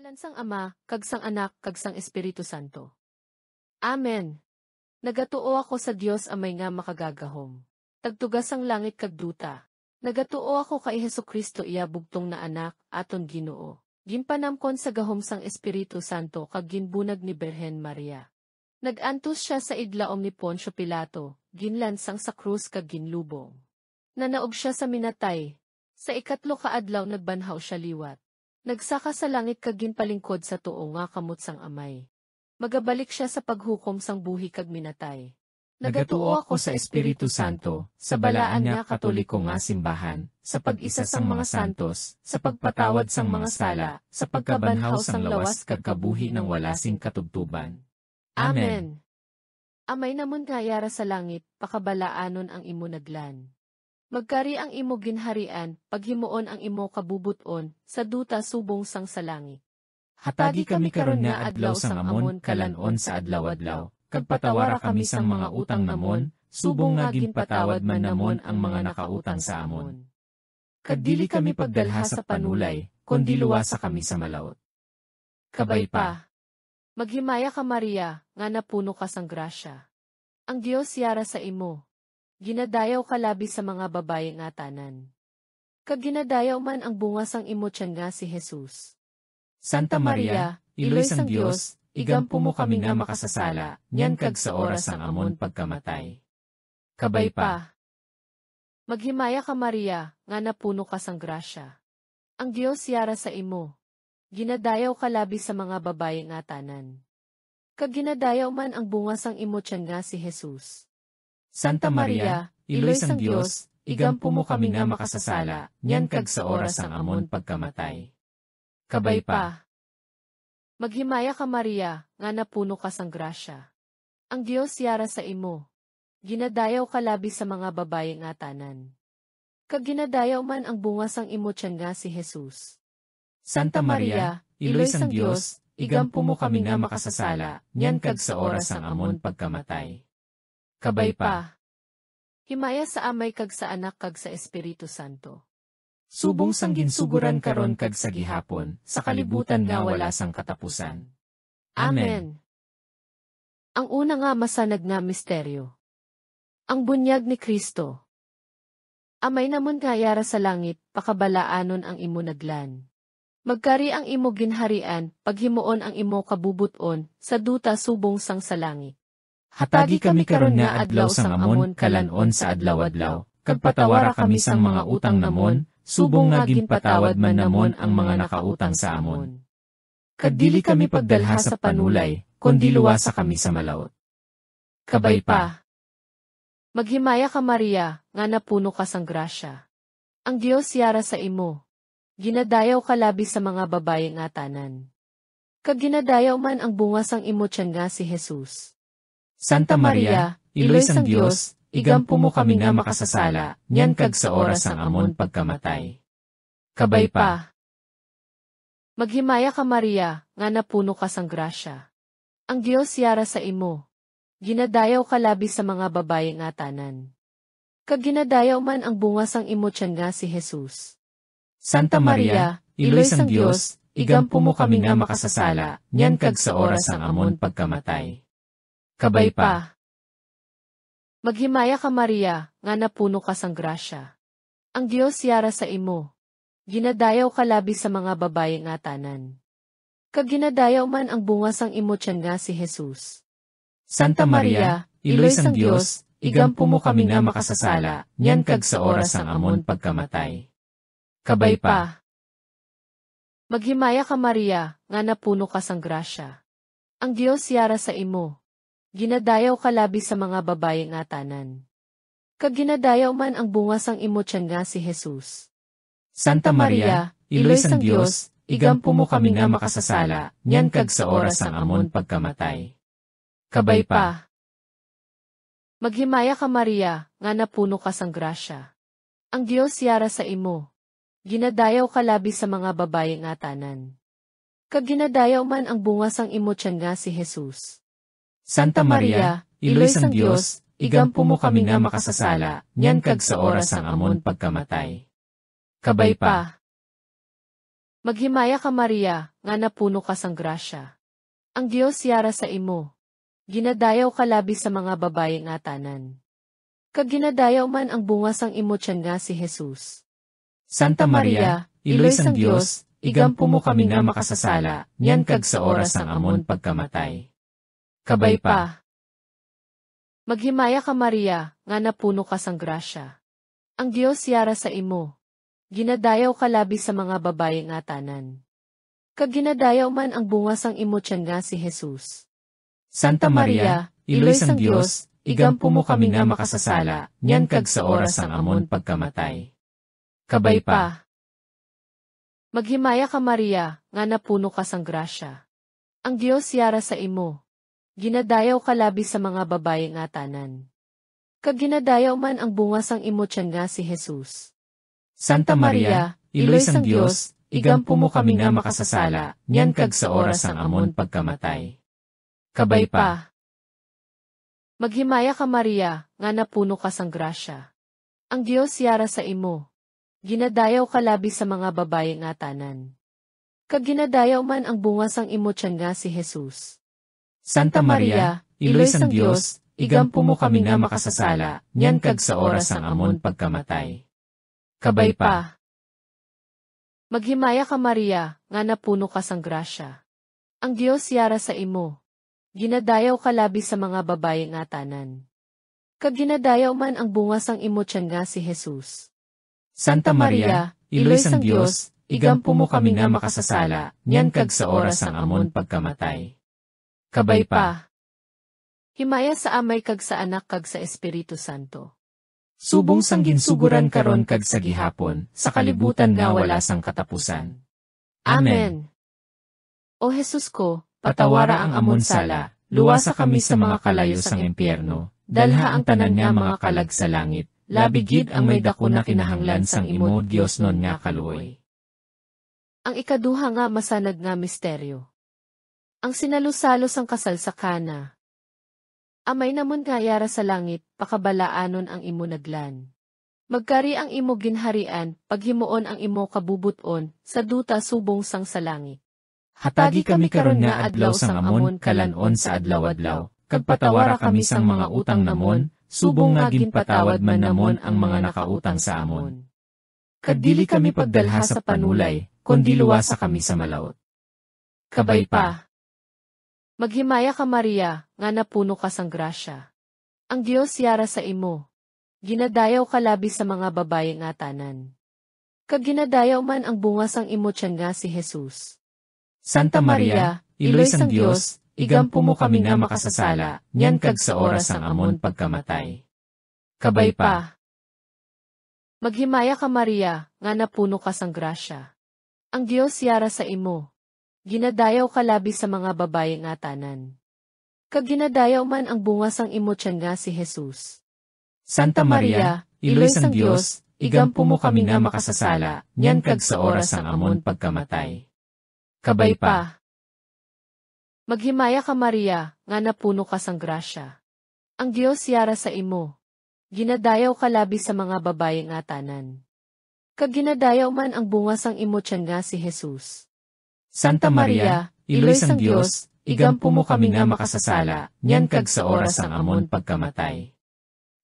Ngalan sang Ama, kag sang Anak, kag sang Espiritu Santo. Amen. Nagatuo ako sa Dios amay nga makagagahom. Tagtugas ang langit kag duta. Nagatuo ako kay Hesukristo iya bugtong na anak, aton Ginoo. Ginpanamkon sa gahom sang Espiritu Santo kag ginbunag ni Birhen Maria. Nagantos siya sa idlaom ni Poncio Pilato, ginlansang sa krus kag ginlubong. Nanaog siya sa minatay. Sa ikatlo ka adlaw nagbanhaw siya liwat. Nagsaka sa langit kag ginpalingkod sa tuo nga kamot sang amay. Magabalik siya sa paghukom sang buhi kag minatay. Nagatuo ako sa Espiritu Santo, sa balaan nga katoliko nga simbahan, sa pag-isa sang mga santos, sa pagpatawad sang mga sala, sa pagkabanhaw sang lawas kag kabuhi ng walasing katubtuban. Amen. Amay namon nga yara sa langit, pakabalaanon ang imo naglan. Magkari ang imo ginharian, paghimuon ang imo kabubuton, sa duta subong sang sa langit. Hatagi kami karon nga adlaw sang amon kalanon sa adlaw-adlaw. Kag patawara kami sang mga utang namon, subong nga ginpatawad man namon ang mga nakautang sa amon. Kag dili kami pagdalha sa panulay, kundi luwasa kami sa malaut. Kabay pa. Maghimaya ka Maria, nga napuno ka sang grasya. Ang Dios yara sa imo. Ginadayaw ka labi sa mga babaye nga tanan. Kag ginadayaw man ang bunga sang imo tiyan nga si Jesus. Santa Maria, Iloy sang Dios, igampo mo kami nga makasasala, nyan kag sa oras ang amon pagkamatay. Kabay pa. Maghimaya ka Maria, nga napuno ka sang grasya. Ang Dios yara sa imo. Ginadayaw ka labi sa mga babaye nga tanan. Kag ginadayaw man ang bunga sang imo tiyan nga si Jesus. Santa Maria, Iloy sang Dios, igampo mo kami nga makasasala, nyan kag sa oras ang amon pagkamatay. Kabay pa. Maghimaya ka Maria, nga napuno ka sang grasya. Ang Dios yara sa imo. Ginadayaw ka labi sa mga babaye nga tanan. Kag ginadayaw man ang bunga sang imo tiyan nga si Jesus. Santa Maria, Iloy sang Dios, igampo mo kami nga makasasala, nyan kag sa oras ang amon pagkamatay. Kabay pa. Himaya sa Amay kag sa Anak kag sa Espiritu Santo. Subong sang ginsuguran karon kag sa gihapon, sa kalibutan nga wala sang katapusan. Amen. Ang una nga masanag nga misteryo. Ang bunyag ni Kristo. Amay namon nga yara sa langit, pakabalaanon ang imo naglan. Magkari ang imo ginharian, paghimuon ang imo kabubuton, sa duta subong sang sa langit. Hatagi kami karon nga adlaw sang amon kalanon sa adlaw-adlaw, kag patawara kami sang mga utang namon, subong nga ginpatawad man namon ang mga nakautang sa amon. Kag dili kami pagdalha sa panulay, kundi luwasa kami sa malaut. Kabay pa. Maghimaya ka Maria, nga napuno ka sang grasya. Ang Dios yara sa imo. Ginadayaw ka labi sa mga babaye nga tanan. Kag ginadayaw man ang bunga sang imo tiyan nga si Jesus. Santa Maria, Iloy sang Dios, igampo mo kami nga makasasala, nyan kag sa oras ang amon pagkamatay. Kabay pa. Maghimaya ka Maria, nga napuno ka sang grasya. Ang Dios yara sa imo. Ginadayaw ka labi sa mga babaye nga tanan. Kag ginadayaw man ang bunga sang imo tiyan nga si Jesus. Santa Maria, Iloy sang Dios, igampo mo kami nga makasasala, nyan kag sa oras ang amon pagkamatay. Kabay pa. Maghimaya ka Maria, nga napuno ka sang grasya. Ang Dios yara sa imo. Ginadayaw ka labi sa mga babaye nga tanan. Kag ginadayaw man ang bunga sang imo tiyan nga si Jesus. Santa Maria, Iloy sang Dios, igampo mo kami nga makasasala, nyan kag sa oras ang amon pagkamatay. Kabay pa. Maghimaya ka Maria, nga napuno ka sang grasya. Ang Dios yara sa imo. Ginadayaw ka labi sa mga babaye nga tanan. Kag ginadayaw man ang bunga sang imo tiyan nga si Jesus. Santa Maria, Iloy sang Dios, igampo mo kami nga makasasala, nyan kag sa oras ang amon pagkamatay. Kabay pa. Maghimaya ka Maria, nga napuno ka sang grasya. Ang Dios yara sa imo. Ginadayaw ka labi sa mga babaye nga tanan. Kag ginadayaw man ang bunga sang imo tiyan nga si Jesus. Santa Maria, Iloy sang Dios, igampo mo kami nga makasasala, nyan kag sa oras ang amon pagkamatay. Kabay pa. Maghimaya ka Maria, nga napuno ka sang grasya. Ang Dios yara sa imo. Ginadayaw ka labi sa mga babae nga tanan. Kag ginadayaw man ang bunga sang imo tiyan nga si Jesus. Santa Maria, Iloy sang Dios, igampo mo kami nga makasasala, nyan kag sa oras ang amon pagkamatay. Kabay pa. Maghimaya ka Maria, nga napuno ka sang grasya. Ang Dios yara sa imo. Ginadayaw ka labi sa mga babae nga tanan. Kag ginadayaw man ang bunga sang imo tiyan nga si Jesus. Santa Maria, Iloy sang Dios, igampo mo kami nga makasasala, nyan kag sa oras ang amon pagkamatay. Kabay pa. Maghimaya ka Maria, nga napuno ka sang grasya. Ang Dios yara sa imo. Ginadayaw ka labi sa mga babae nga tanan. Kag ginadayaw man ang bunga sang imo tiyan nga si Jesus. Santa Maria, Iloy sang Dios, igampo mo kami nga makasasala, nyan kag sa oras ang amon pagkamatay. Kabay pa. Maghimaya ka Maria, nga napuno ka sang grasya. Ang Dios yara sa imo. Ginadayaw ka labi sa mga babae nga tanan. Kag ginadayaw man ang bunga sang imo tiyan nga si Jesus. Santa Maria, Iloy sang Dios, igampo mo kami nga makasasala, nyan kag sa oras ang amon pagkamatay. Kabay pa. Maghimaya ka Maria, nga napuno ka sang grasya. Ang Dios yara sa imo. Ginadayaw ka labi sa mga babae nga tanan. Kag ginadayaw man ang bunga sang imo tiyan nga si Jesus. Santa Maria, Iloy sang Dios, igampo mo kami nga makasasala, nyan kag sa oras ang amon pagkamatay. Kabay pa. Himaya sa Amay kag sa Anak kag sa Espiritu Santo. Subong sang ginsuguran karon kag sa gihapon, sa kalibutan nga wala sang katapusan. Amen. O Jesus ko, Patawara ang amon sala, luwasa kami sa mga kalayo sang impyerno, dalha ang tanan nga mga kalag sa langit, labigid ang may dako na kinahanglan sang imo Dios non nga kaluoy. Ang ikaduha nga masanag nga misteryo. Ang sinalusalo sang kasal sa Kana. Amay namon nga yara sa langit, pakabalaanon ang imo naglan. Magkari ang imo ginharian, paghimuon ang imo kabubuton, sa duta subong sang sa langit. Hatagi kami karon nga adlaw sang amon kalanon sa adlaw-adlaw, kag patawara kami sang mga utang namon, subong nga ginpatawad man namon ang mga nakautang sa amon. Kag dili kami pagdalha sa panulay, kundi luwasa kami sa malaut. Kabay pa. Maghimaya ka Maria, nga napuno ka sang grasya. Ang Dios yara sa imo. Ginadayaw ka labi sa mga babae nga tanan. Kag ginadayaw man ang bunga sang imo tiyan nga si Jesus. Santa Maria, Iloy sang Dios, igampo mo kami nga makasasala, nyan kag sa oras ang amon pagkamatay. Kabay pa. Maghimaya ka Maria, nga napuno ka sang grasya. Ang Dios yara sa imo. Ginadayaw ka labi sa mga babae nga tanan. Kag ginadayaw man ang bunga sang imo tiyan nga si Jesus. Santa Maria, Iloy sang Dios, igampo mo kami nga makasasala, nyan kag sa oras ang amon pagkamatay. Kabay pa. Maghimaya ka Maria, nga napuno ka sang grasya. Ang Dios yara sa imo. Ginadayaw ka labi sa mga babae nga tanan. Kag ginadayaw man ang bunga sang imo tiyan nga si Jesus. Santa Maria, Iloy sang Dios, igampo mo kami nga makasasala, nyan kag sa oras ang amon pagkamatay.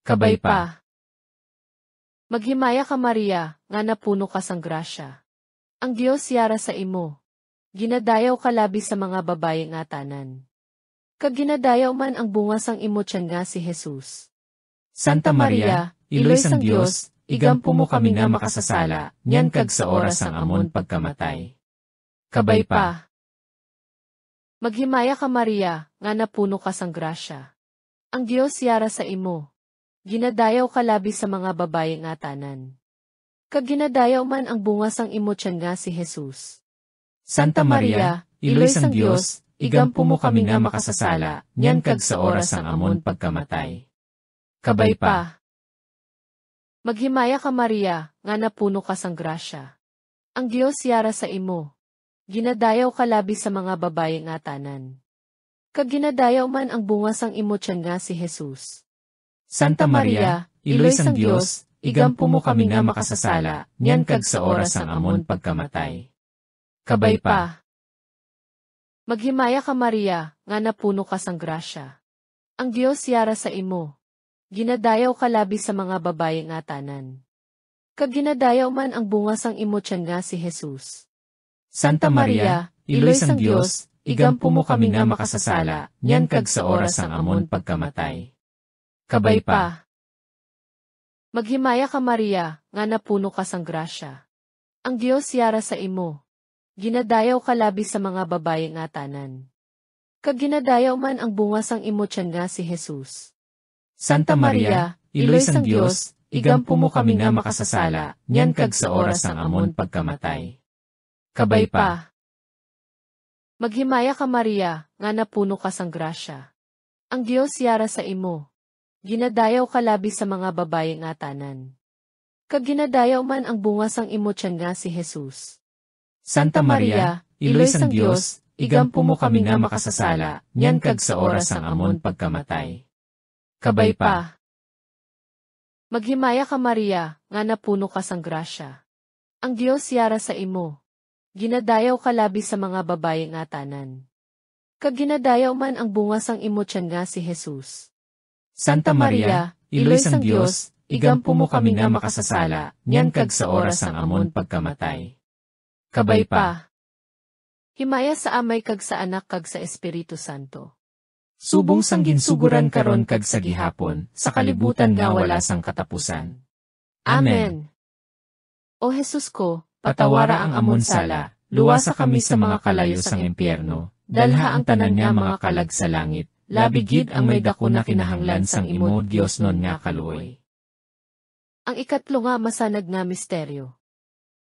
Kabay pa. Maghimaya ka Maria, nga napuno ka sang grasya. Ang Dios yara sa imo. Ginadayaw ka labi sa mga babae nga tanan. Kag ginadayaw man ang bunga sang imo tiyan nga si Jesus. Santa Maria, Iloy sang Dios, igampo mo kami nga makasasala, nyan kag sa oras ang amon pagkamatay. Kabay pa. Maghimaya ka Maria, nga napuno ka sang grasya. Ang Dios yara sa imo. Ginadayaw ka labi sa mga babae nga tanan. Kag ginadayaw man ang bunga sang imo tiyan nga si Jesus. Santa Maria, Iloy sang Dios, igampo mo kami nga makasasala, nyan kag sa oras ang amon pagkamatay. Kabay pa. Maghimaya ka Maria, nga napuno ka sang grasya. Ang Dios yara sa imo. Ginadayaw ka labi sa mga babae nga tanan. Kag ginadayaw man ang bunga sang imo tiyan nga si Jesus. Santa Maria, Iloy sang Dios, igampo mo kami nga makasasala, nyan kag sa oras ang amon pagkamatay. Kabay pa. Maghimaya ka Maria, nga napuno ka sang grasya. Ang Dios yara sa imo. Ginadayaw ka labi sa mga babaye nga tanan. Kag ginadayaw man ang bunga sang imo tiyan nga si Jesus. Santa Maria, iloy sang Dios, igampo mo kami nga makasasala, nyan kag sa oras ang amon pagkamatay. Kabay pa. Maghimaya ka Maria, nga napuno ka sang grasya. Ang Dios yara sa imo. Ginadayaw ka labi sa mga babaye nga tanan. Kag ginadayaw man ang bunga sang imo tiyan nga si Jesus. Santa Maria, iloy sang Dios, igampo mo kami nga makasasala, nyan kag sa oras ang amon pagkamatay. Kabay pa. Maghimaya ka Maria, nga napuno ka sang grasya. Ang Dios yara sa imo. Ginadayaw ka labi sa mga babaye nga tanan. Kag ginadayaw man ang bunga sang imo tiyan nga si Jesus. Santa Maria, iloy sang Dios, igampo mo kami nga makasasala, nyan kag sa oras ang amon pagkamatay. Kabay pa. Maghimaya ka Maria, nga napuno ka sang grasya. Ang Dios yara sa imo. Ginadayaw ka labi sa mga babaye nga tanan. Kag ginadayaw man ang bunga sang imo tiyan nga si Jesus. Santa Maria, iloy sang Dios, igampo mo kami nga makasasala, nyan kag sa oras ang amon pagkamatay. Kabay pa. Himaya sa Amay kag sa Anak kag sa Espiritu Santo. Subong sang ginsuguran karon kag sa gihapon, sa kalibutan nga wala sang katapusan. Amen. O Jesus ko, Patawara ang amon sala, luwasa kami sa mga kalayo sang impyerno, dalha ang tanan nga mga kalag sa langit, labigid ang may dako na kinahanglan sang imo Dios non nga kaluoy. Ang ikatlo nga masanag nga misteryo.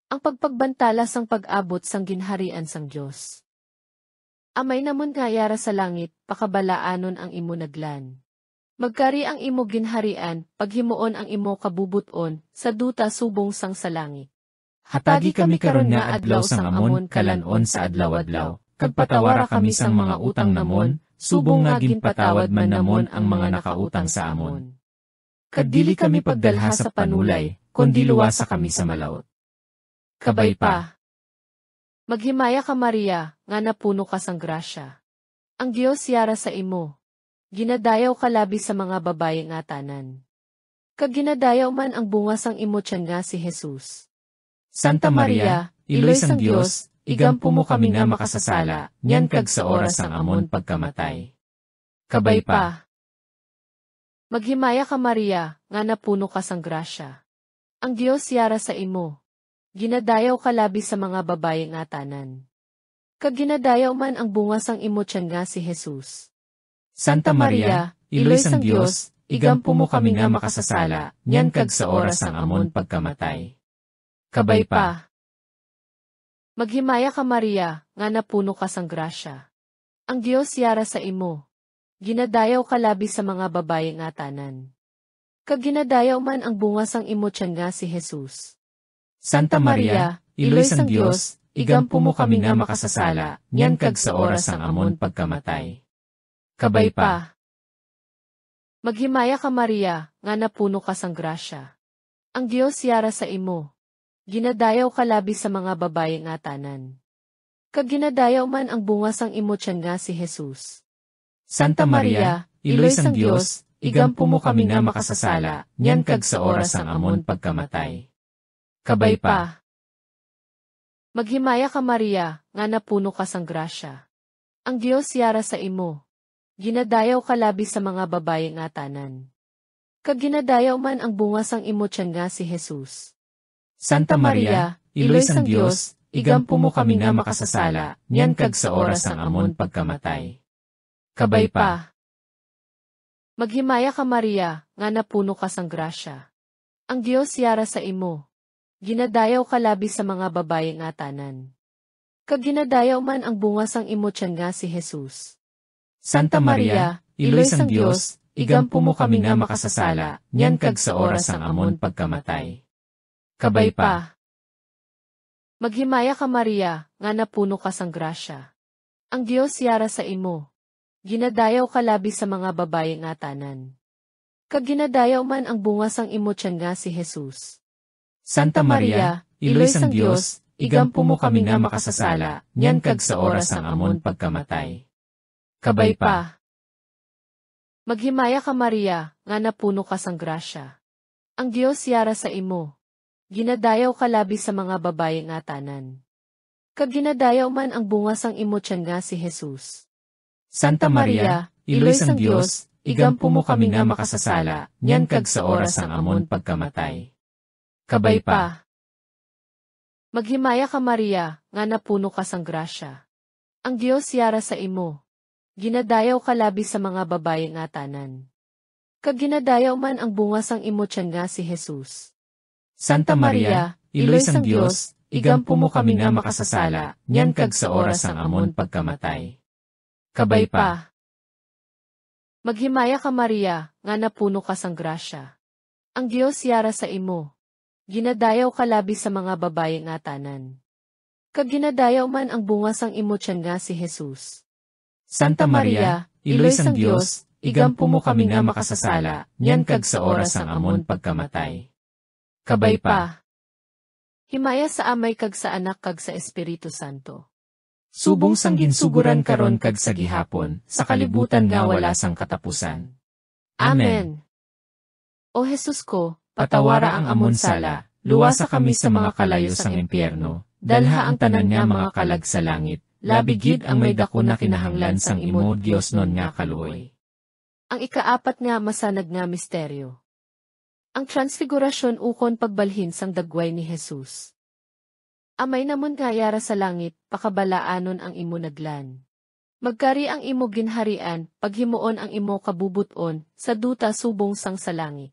Ang pagpagbantala sang pag-abot sang ginharian sang Dios. Amay namon nga yara sa langit, pakabalaanon ang imo naglan. Magkari ang imo ginharian, paghimuon ang imo kabubuton, sa duta subong sang sa langit. Hatagi kami karon nga adlaw sang amon kalanon sa adlaw-adlaw, kag patawara kami sang mga utang namon, subong nga ginpatawad man namon ang mga nakautang sa amon. Kag dili kami pagdalha sa panulay, kundi luwasa kami sa malaut. Kabay pa. Maghimaya ka Maria, nga napuno ka sang grasya. Ang Dios yara sa imo. Ginadayaw ka labi sa mga babaye nga tanan. Kag ginadayaw man ang bunga sang imo tiyan nga si Jesus. Santa Maria, iloy sang Dios, igampo mo kami nga makasasala, nyan kag sa oras ang amon pagkamatay. Kabay pa. Maghimaya ka Maria, nga napuno ka sang grasya. Ang Dios yara sa imo. Ginadayaw ka labi sa mga babaye nga tanan. Kag ginadayaw man ang bunga sang imo tiyan nga si Jesus. Santa Maria, iloy sang Dios, igampo mo kami nga makasasala, nyan kag sa oras ang amon pagkamatay. Kabay pa. Maghimaya ka Maria, nga napuno ka sang grasya. Ang Dios yara sa imo. Ginadayaw ka labi sa mga babaye nga tanan. Kag ginadayaw man ang bunga sang imo tiyan nga si Jesus. Santa Maria, iloy sang Dios, igampo mo kami nga makasasala, nyan kag sa oras ang amon pagkamatay. Kabay pa. Maghimaya ka Maria, nga napuno ka sang grasya. Ang Dios yara sa imo. Ginadayaw ka labi sa mga babaye nga tanan. Kag ginadayaw man ang bunga sang imo tiyan nga si Jesus. Santa Maria, iloy sang Dios, igampo mo kami nga makasasala, nyan kag sa oras ang amon pagkamatay. Kabay pa. Maghimaya ka Maria, nga napuno ka sang grasya. Ang Dios yara sa imo. Ginadayaw ka labi sa mga babaye nga tanan. Kag ginadayaw man ang bunga sang imo tiyan nga si Jesus. Santa Maria, iloy sang Dios, igampo mo kami nga makasasala, nyan kag sa oras ang amon pagkamatay. Kabay pa. Maghimaya ka Maria, nga napuno ka sang grasya. Ang Dios yara sa imo. Ginadayaw ka labi sa mga babaye nga tanan. Kag ginadayaw man ang bunga sang imo tiyan nga si Jesus. Santa Maria, iloy sang Dios, igampo mo kami nga makasasala, nyan kag sa oras ang amon pagkamatay. Kabay pa. Maghimaya ka Maria, nga napuno ka sang grasya. Ang Dios yara sa imo. Ginadayaw ka labi sa mga babaye nga tanan. Kag ginadayaw man ang bunga sang imo tiyan nga si Jesus. Santa Maria, iloy sang Dios, igampo mo kami nga makasasala, nyan kag sa oras ang amon pagkamatay. Kabay pa. Maghimaya ka Maria, nga napuno ka sang grasya. Ang Diyos yara sa imo. Ginadayaw ka labi sa mga babaye nga tanan. Kag ginadayaw man ang bunga sang imo tiyan nga si Jesus. Santa Maria, Iloy sang Diyos, igampo mo kami nga makasasala, nyan kag sa oras ang amon pagkamatay. Kabay pa. Maghimaya ka Maria, nga napuno ka sang grasya. Ang Diyos yara sa imo. Ginadayaw ka labi sa mga babaye nga tanan. Kag ginadayaw man ang bunga sang imo tiyan nga si Jesus. Santa Maria, Iloy sang Diyos, igampo mo kami nga makasasala, nyan kag sa oras ang amon pagkamatay. Kabay pa. Maghimaya ka Maria, nga napuno ka sang grasya. Ang Diyos yara sa imo. Ginadayaw ka labi sa mga babaye nga tanan. Kag ginadayaw man ang bunga sang imo tiyan nga si Jesus. Santa Maria, Iloy sang Diyos, igampo mo kami nga makasasala, nyan kag sa oras ang amon pagkamatay. Kabay pa. Himaya sa Amay kag sa Anak kag sa Espiritu Santo. Subong sang ginsuguran karon kag sa gihapon, sa kalibutan nga wala sang katapusan. Amen. O Jesus ko, Patawara ang amon sala, luwasa kami sa mga kalayo sang impyerno, dalha ang tanan nga mga kalag sa langit, labigid ang may dako na kinahanglan sang imo Dios non nga kaluoy. Ang ikaapat nga masanag nga misteryo. Ang transfigurasyon ukon pagbalhin sang dagway ni Jesus. Amay namon nga yara sa langit, pakabalaanon ang imo naglan. Magkari ang imo ginharian, paghimuon ang imo kabubuton, sa duta subong sang sa langit.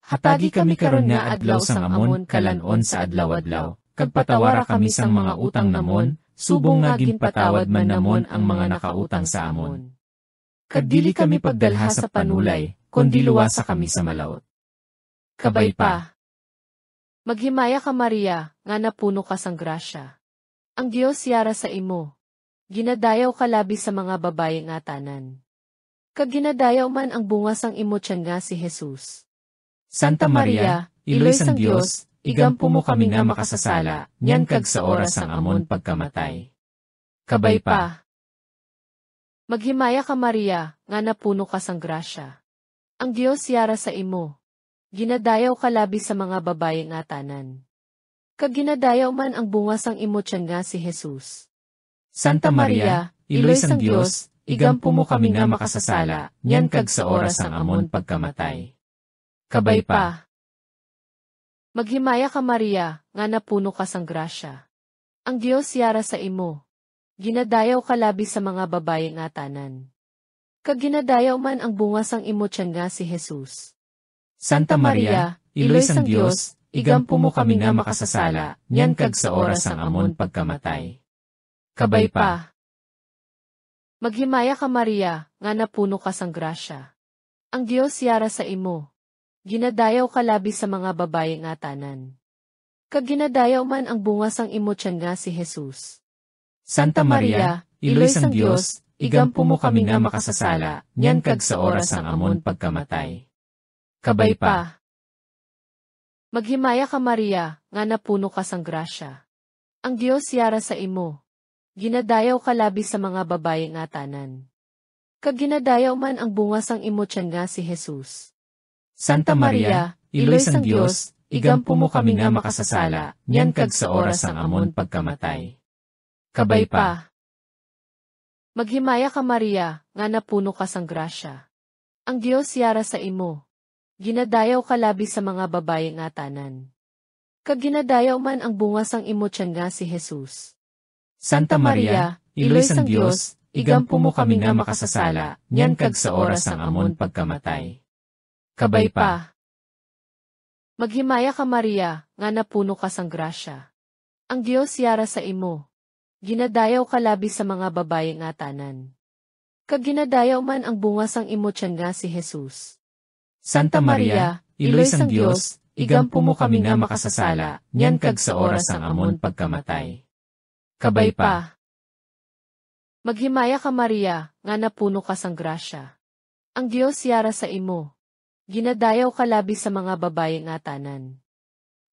Hatagi kami karon nga adlaw sang amon kalanon sa adlaw-adlaw, kag patawara kami sang mga utang namon, subong nga ginpatawad man namon ang mga nakautang sa amon. Kag dili kami pagdalha sa panulay, kundi luwasa kami sa malaut. Kabay pa. Maghimaya ka Maria, nga napuno ka sang grasya. Ang Diyos yara sa imo. Ginadayaw ka labi sa mga babaye nga tanan. Kag ginadayaw man ang bunga sang imo tiyan nga si Jesus. Santa Maria, Iloy sang Diyos, igampo mo kami nga makasasala, nyan kag sa oras ang amon pagkamatay. Kabay pa. Maghimaya ka Maria, nga napuno ka sang grasya. Ang Diyos yara sa imo. Ginadayaw ka labi sa mga babaye nga tanan. Kag ginadayaw man ang bunga sang imo tiyan nga si Jesus. Santa Maria, Iloy sang Diyos, igampo mo kami nga makasasala, nyan kag sa oras ang amon pagkamatay. Kabay pa. Maghimaya ka Maria, nga napuno ka sang grasya. Ang Diyos yara sa imo. Ginadayaw ka labi sa mga babaye nga tanan. Kag ginadayaw man ang bunga sang imo tiyan nga si Jesus. Santa Maria, Iloy sang Diyos, igampo mo kami nga makasasala, nyan kag sa oras ang amon pagkamatay. Kabay pa. Maghimaya ka Maria, nga napuno ka sang grasya. Ang Diyos yara sa imo. Ginadayaw ka labi sa mga babaye nga tanan. Kag ginadayaw man ang bunga sang imo tiyan nga si Jesus. Santa Maria, Iloy sang Diyos, igampo mo kami nga makasasala, nyan kag sa oras ang amon pagkamatay. Kabay pa. Maghimaya ka Maria, nga napuno ka sang grasya. Ang Diyos yara sa imo. Ginadayaw ka labi sa mga babaye nga tanan. Kag ginadayaw man ang bunga sang imo tiyan nga si Jesus. Santa Maria, Iloy sang Diyos, igampo mo kami nga makasasala, nyan kag sa oras ang amon pagkamatay. Kabay pa. Maghimaya ka Maria, nga napuno ka sang grasya. Ang Diyos yara sa imo. Ginadayaw ka labi sa mga babaye nga tanan. Kag ginadayaw man ang bunga sang imo tiyan nga si Jesus. Santa Maria, Iloy sang Diyos, igampo mo kami nga makasasala, nyan kag sa oras ang amon pagkamatay. Kabay pa. Maghimaya ka Maria, nga napuno ka sang grasya. Ang Diyos yara sa imo. Ginadayaw ka labi sa mga babaye nga tanan. Kag ginadayaw man ang bunga sang imo tiyan nga si Jesus. Santa Maria, Iloy sang Diyos, igampo mo kami nga makasasala, nyan kag sa oras ang amon pagkamatay. Kabay pa. Maghimaya ka Maria, nga napuno ka sang grasya. Ang Diyos yara sa imo. Ginadayaw ka labi sa mga babaye nga tanan.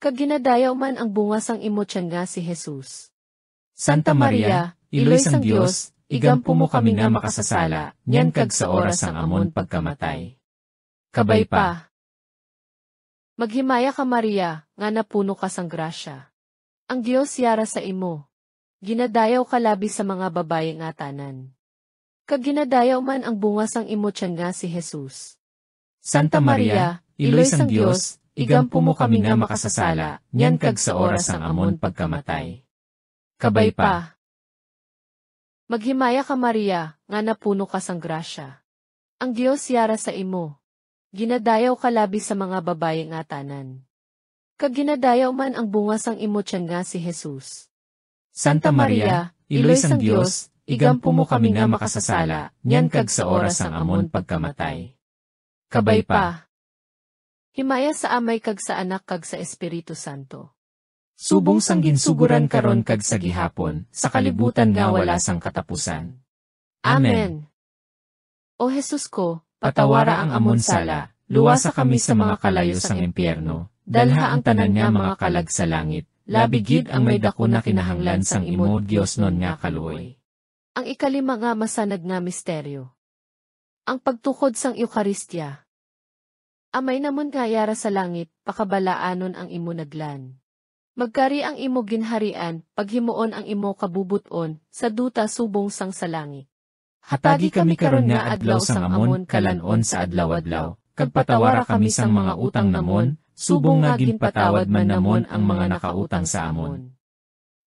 Kag ginadayaw man ang bunga sang imo tiyan nga si Jesus. Santa Maria, Iloy sang Dios, igampo mo kami nga makasasala, nyan kag sa oras ang amon pagkamatay. Kabay pa. Maghimaya ka Maria, nga napuno ka sang grasya. Ang Dios yara sa imo. Ginadayaw ka labi sa mga babaye nga tanan. Kag ginadayaw man ang bunga sang imo tiyan nga si Jesus. Santa Maria, Iloy sang Dios, igampo mo kami nga makasasala, nyan kag sa oras ang amon pagkamatay. Kabay pa. Maghimaya ka Maria, nga napuno ka sang grasya. Ang Dios yara sa imo. Ginadayaw ka labi sa mga babaye nga tanan. Kag ginadayaw man ang bunga sang imo tiyan nga si Jesus. Santa Maria, Iloy sang Dios, igampo mo kami nga makasasala, nyan kag sa oras ang amon pagkamatay. Kabay pa. Himaya sa Amay kag sa Anak kag sa Espiritu Santo. Subong sang ginsuguran karon kag sa gihapon, sa kalibutan nga wala sang katapusan. Amen. O Jesus ko, Patawara ang amon sala, luwasa kami sa mga kalayo sang impyerno, dalha ang tanan nga mga kalag sa langit, labigid ang may dako na kinahanglan sang imo Dios non nga kaluoy. Ang ikalima nga masanag nga misteryo. Ang pagtukod sang Eukaristya. Amay namon nga yara sa langit, pakabalaanon ang imo naglan. Magkari ang imo ginharian, paghimuon ang imo kabubuton, sa duta subong sang sa langit. Hatagi kami karon nga adlaw sang amon kalanon sa adlaw-adlaw, kag patawara kami sang mga utang namon, subong nga ginpatawad man namon ang mga nakautang sa amon.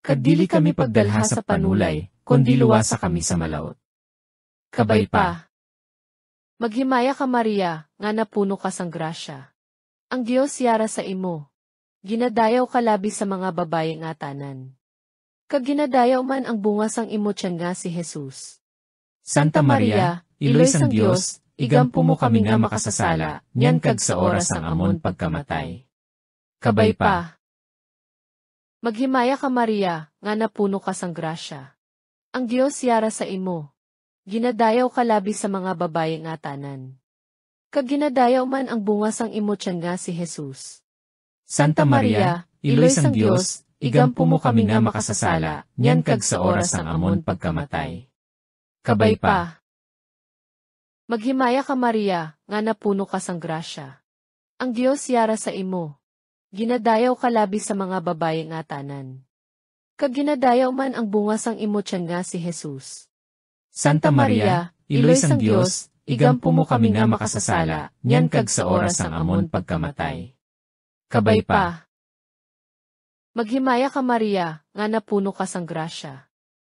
Kag dili kami pagdalha sa panulay, kundi luwasa kami sa malaut. Kabay pa. Maghimaya ka Maria, nga napuno ka sang grasya. Ang Dios yara sa imo. Ginadayaw ka labi sa mga babaye nga tanan. Kag ginadayaw man ang bunga sang imo tiyan nga si Jesus. Santa Maria, Iloy sang Dios, igampo mo kami nga makasasala, nyan kag sa oras ang amon pagkamatay. Kabay pa. Maghimaya ka Maria, nga napuno ka sang grasya. Ang Dios yara sa imo. Ginadayaw ka labi sa mga babaye nga tanan. Kag ginadayaw man ang bunga sang imo tiyan nga si Jesus. Santa Maria, Iloy sang Dios, igampo mo kami nga makasasala, nyan kag sa oras ang amon pagkamatay. Kabay pa. Maghimaya ka Maria, nga napuno ka sang grasya. Ang Dios yara sa imo. Ginadayaw ka labi sa mga babaye nga tanan. Kag ginadayaw man ang bunga sang imo tiyan nga si Jesus. Santa Maria, Iloy sang Dios, igampo mo kami nga makasasala, nyan kag sa oras ang amon pagkamatay. Kabay pa. Maghimaya ka Maria, nga napuno ka sang grasya.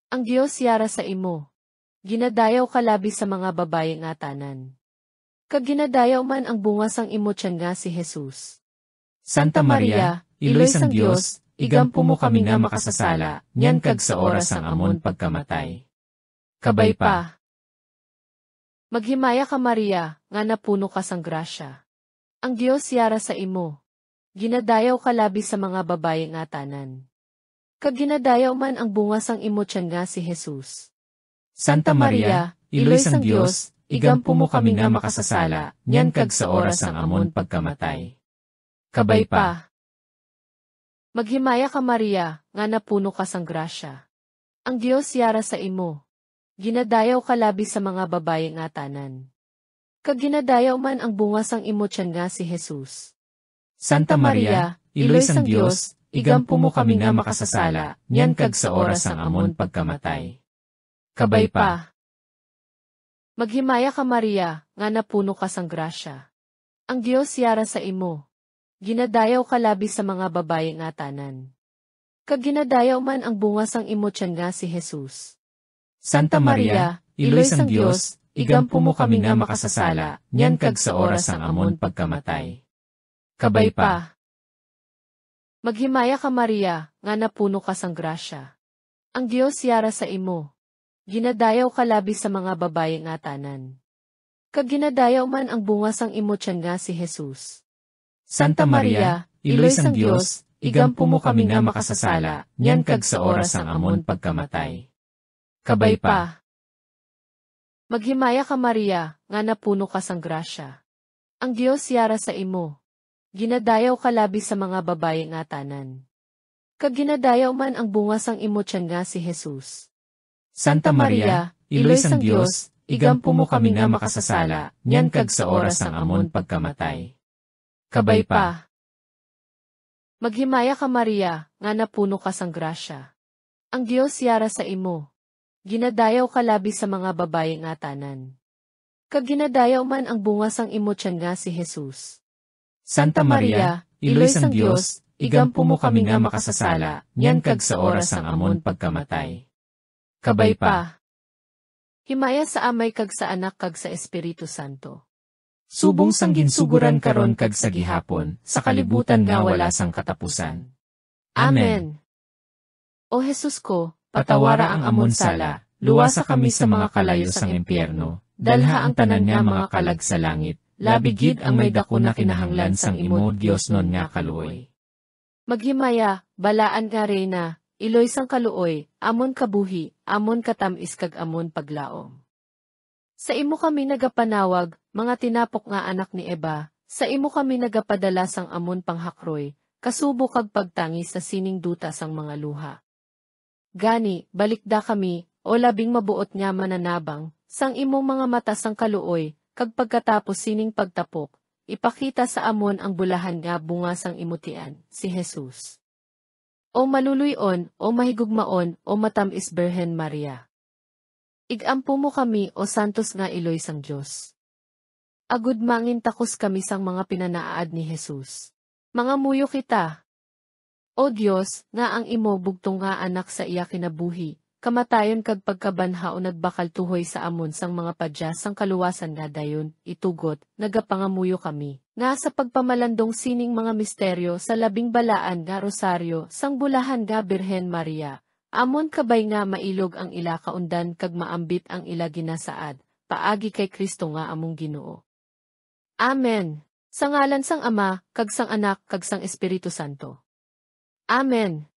Ang Dios yara sa imo. Ginadayaw ka labi sa mga babaye nga tanan. Kag ginadayaw man ang bunga sang imo tiyan nga si Jesus. Santa Maria, Iloy sang Dios, igampo mo kami nga makasasala, nyan kag sa oras ang amon pagkamatay. Kabay pa. Maghimaya ka Maria, nga napuno ka sang grasya. Ang Dios yara sa imo. Ginadayaw ka labi sa mga babaye nga tanan. Kag ginadayaw man ang bunga sang imo tiyan nga si Jesus. Santa Maria, Iloy sang Dios, igampo mo kami nga makasasala, nyan kag sa oras ang amon pagkamatay. Kabay pa. Maghimaya ka Maria, nga napuno ka sang grasya. Ang Dios yara sa imo. Ginadayaw ka labi sa mga babaye nga tanan. Kag ginadayaw man ang bunga sang imo tiyan nga si Jesus. Santa Maria, Iloy sang Dios, igampo mo kami nga makasasala, nyan kag sa oras ang amon pagkamatay. Kabay pa. Maghimaya ka Maria, nga napuno ka sang grasya. Ang Dios yara sa imo. Ginadayaw ka labi sa mga babaye nga tanan. Kag ginadayaw man ang bunga sang imo tiyan nga si Jesus. Santa Maria, Iloy sang Dios, igampo mo kami nga makasasala, nyan kag sa oras ang amon pagkamatay. Kabay pa. Maghimaya ka Maria, nga napuno ka sang grasya. Ang Dios yara sa imo. Ginadayaw ka labi sa mga babaye nga tanan. Kag ginadayaw man ang bunga sang imo tiyan nga si Jesus. Santa Maria, Iloy sang Dios, igampo mo kami nga makasasala, nyan kag sa oras ang amon pagkamatay. Kabay pa. Maghimaya ka Maria, nga napuno ka sang grasya. Ang Dios yara sa imo. ginadayaw ka labi sa mga babaye nga tanan. Kag ginadayaw man ang bunga sang imo tiyan nga si Jesus. Santa Maria, Iloy sang Dios, igampo mo kami nga makasasala, nyan kag sa oras sang amon pagkamatay. Kabay pa. Maghimaya ka Maria, nga napuno ka sang grasya. Ang Dios yara sa imo. Ginadayaw ka labi sa mga babaye nga tanan. Kag ginadayaw man ang bunga sang imo tiyan nga si Jesus. Santa Maria, Iloy sang Dios, igampo mo kami nga makasasala, nyan kag sa oras sang amon pagkamatay. Kabay pa. Himaya sa Amay kag sa Anak kag sa Espiritu Santo. Subong sang ginsuguran karon kag sa gihapon, sa kalibutan nga wala sang katapusan. Amen. O Jesus ko, Patawara ang amon sala, luwasa kami sa mga kalayo sang impyerno, dalha ang tanan nga mga kalag sa langit, labigid ang may dako na kinahanglan sang imo Dios non nga kaluoy. Maghimaya, balaan nga reyna, Iloy sang kaluoy, amon kabuhi, amon katamis kag amon paglaom. Sa imo kami nagapanawag, mga tinapok nga anak ni Eva, sa imo kami nagapadala sang amon panghakroy, kasubo kag pagtangi sa sining duta sang mga luha. Gani, balikda kami, o labing mabuot nga mananabang, sang imong mga mata sang kaluoy, kag pagkatapos sining pagtapok, ipakita sa amon ang bulahan nga bunga sang imutian, si Jesus. O maluluyon, o mahigugmaon, o matamis Birhen Maria. Igampo mo kami, o santos nga Iloy sang Diyos. Agud mangin takos kami sang mga pinanaaad ni Jesus. Mga muyo kita. O Diyos, nga ang imo bugtong nga anak sa iya kinabuhi, kamatayon kag pagkabanhao nagbakal tuhoy sa amon sang mga padya sang kaluwasan nga dayon, itugot, nagapangamuyo kami, nga sa pagpamalandong sining mga misteryo sa labing balaan nga rosaryo sang bulahan nga Birhen Maria, amon kabay nga mailog ang ila kaundan kag maambit ang ila ginasaad, paagi kay Kristo nga among Ginoo. Amen. Sa ngalan sang Ama, kag sang Anak, kag sang Espiritu Santo. Amen.